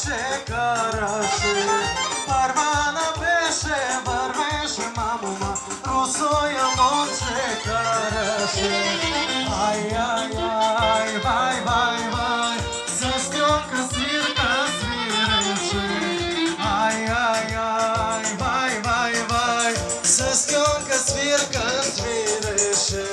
ce cărăși. Barba peșe, bărbeșe, mamuma, rusoie în ce cărăși. Ai, ai, ai, vai, vai, vai, să știu că svircă svirește. Ai, ai, ai, vai, vai, vai, să știu că svircă svirește.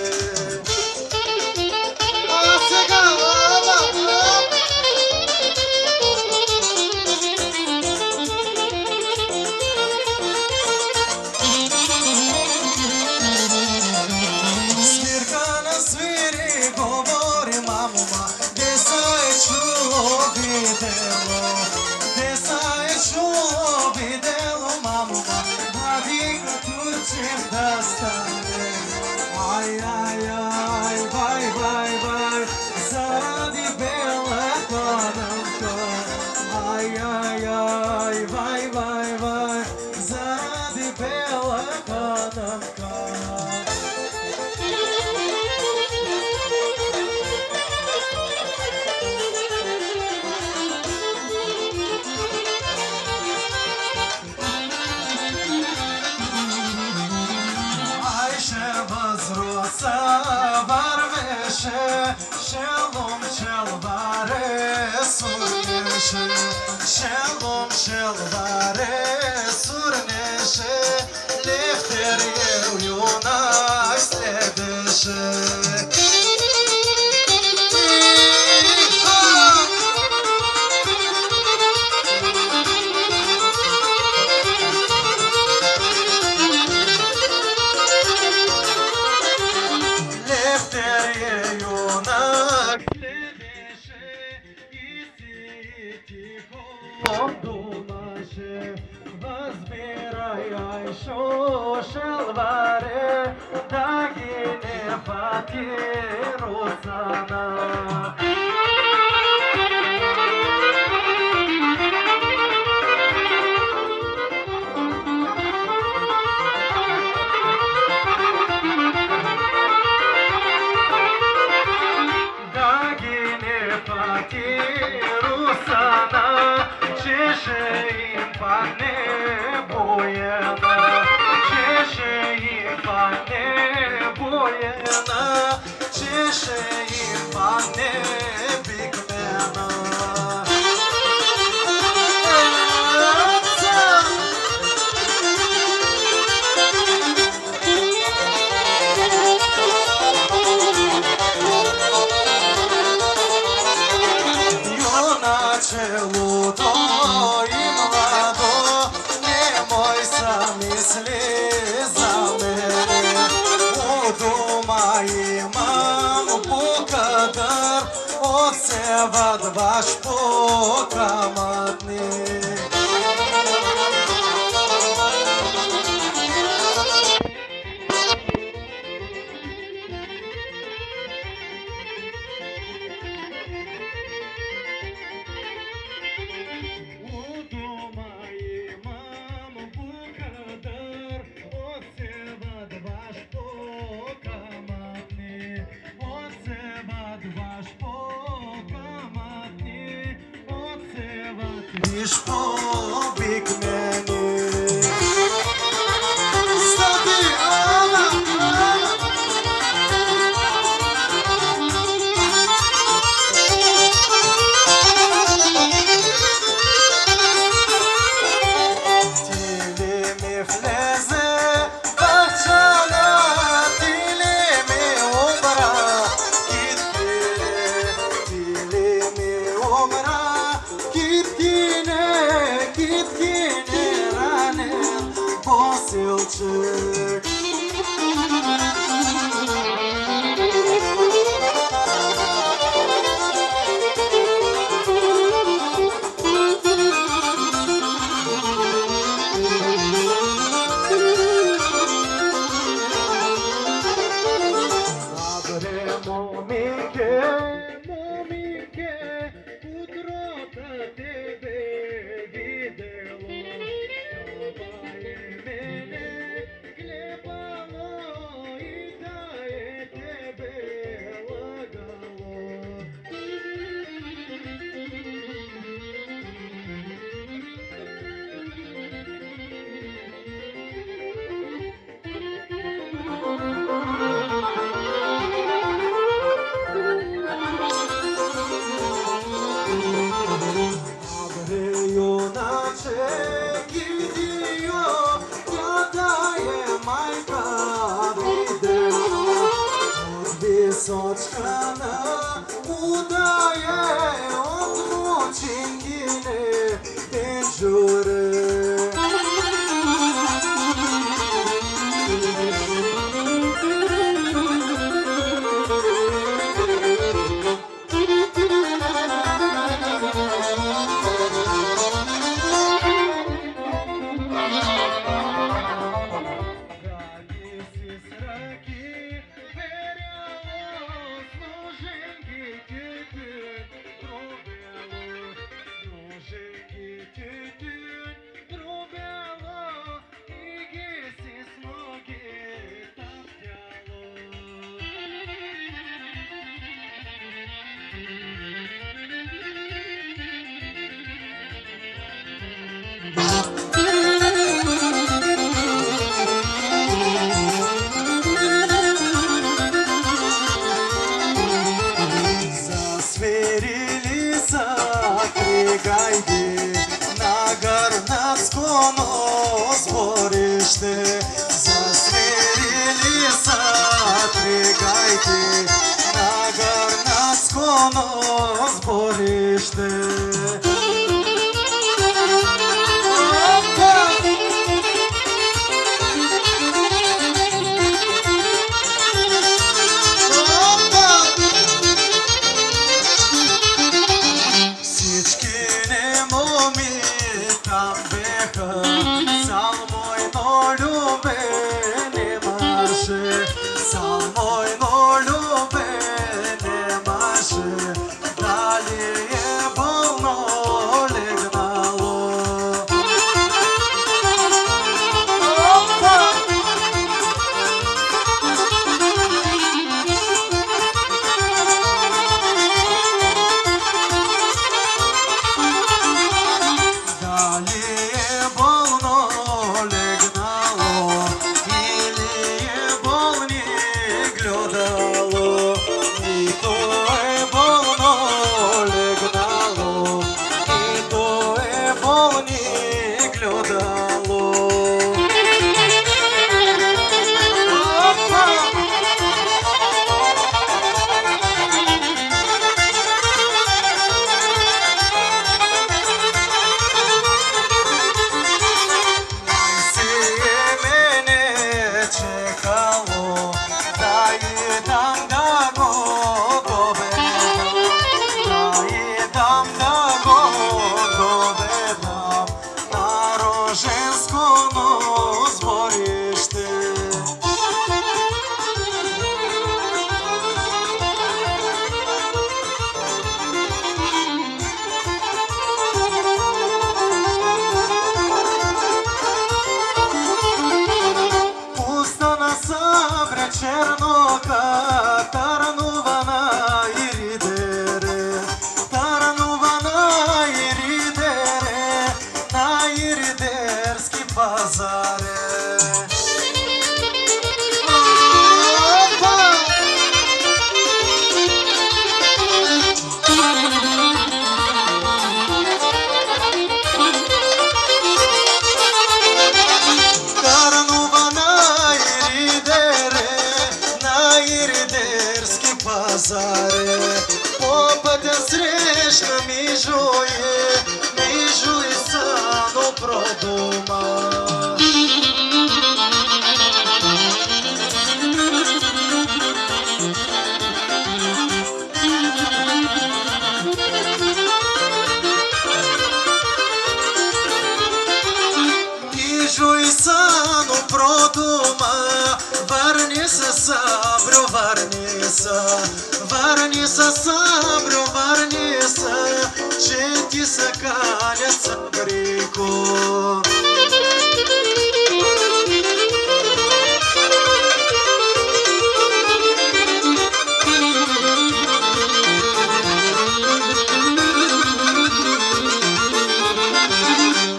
Ai, ai, ai, vai, vai, vai, zaradi bela panamka. Ai, ai, ai, vai, vai, vai, zaradi bela panamka. Shalom, shalvare, surneshe. Shalom, shalvare, surneshe. Lefter yuna следеше. Шалваре, дагине фатирусана. Дагине фатирусана, чеше им пане боена. Çeşe ifane bikmena. Yona çeluto imlado, nemoj sa misli za mene. Imam bu kadar osevad vaš pokamatni. Лишь побег меня. cingine din jură. Засверили закри гайди на Гарнатскому зборище. Засверили закри гайди на Гарнатскому зборище. Varnisa sabro varnisa, ce ti să calea sabrico.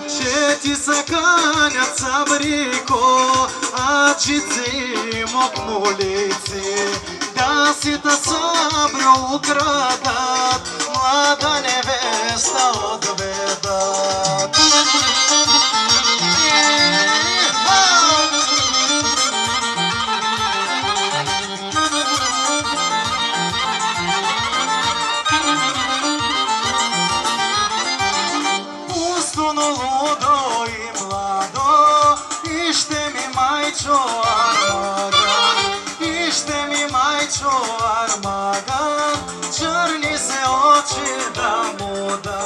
Ce ti să calea sabrico, agiți-mă muliții. Дасита сабрю украдат, млада невеста отведат. și da muda,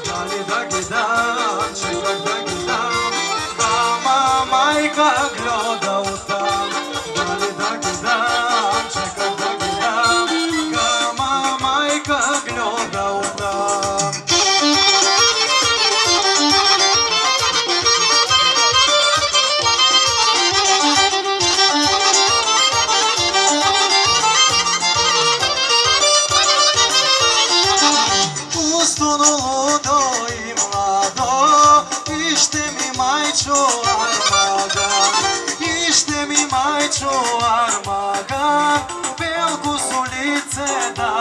dali da gidam, ce как да gidam, kama majka glodał tam, dali da gidam, ce как да gidam, kama majka glodał tam. Ustunulo i mlado, ište mi majčo armagan, ište mi majčo armagan, belku su lice da